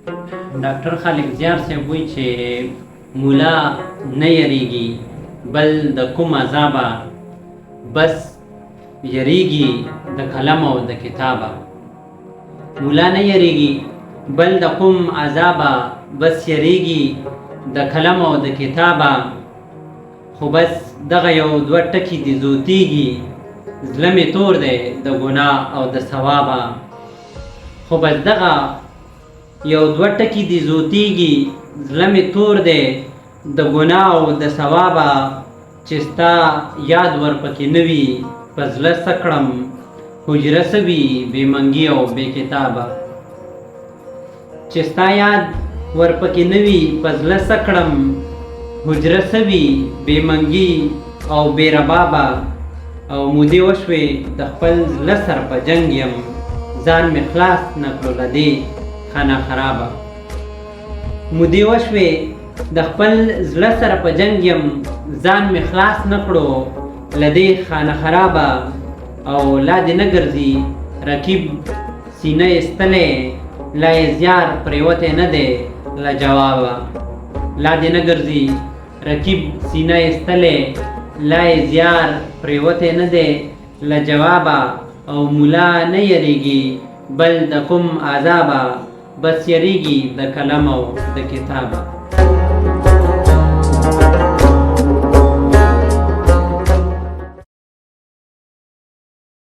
ډاکټر خالق زیار صاحب وایي چې مولا نه یریږي بل د کوم عذابه بس یریږي د قلم او د کتابه. مولا نه یریږي بل د کوم عذابه بس یریږي د قلم او د کتابه. خو بس دغه یو دوه ټکي دي زوتیږي زړه مې تور دی د ګناه او د ثوابه. خو بس دغه یو دوه ټکي دي زوتیږي زړه مې تور دی د ګناه او د ثوابه. چې ستا یاد ورپکې نه وي په زړه څه کړم حجره څه وي بې منګي او بې کتابه. چې ستا یاد ورپکې نه وي په زړه څه کړم حجره څه وي بې منګي او بې ربابه. او مودې وشوې د خپل زړه سر په جنګ یم ځان مې خلاص نه کړو له دې خانه خرابه. مودې وشوې د خپل زړه سره په جنګ یم ځان مې خلاص نه کړو له دې خانه خرابه. او لا دې نه ګرځي رقیب سینه ایستلی لا یې زیار پرېوتی نه دی له جوابه. لا دې نه ګرځي رقیب سینه ایستلی لا یې زیار پرېوتی نه دی له جوابه. او مولا نه یریږي بل د کوم عذابه بس یریږي د قلم او د کتابه.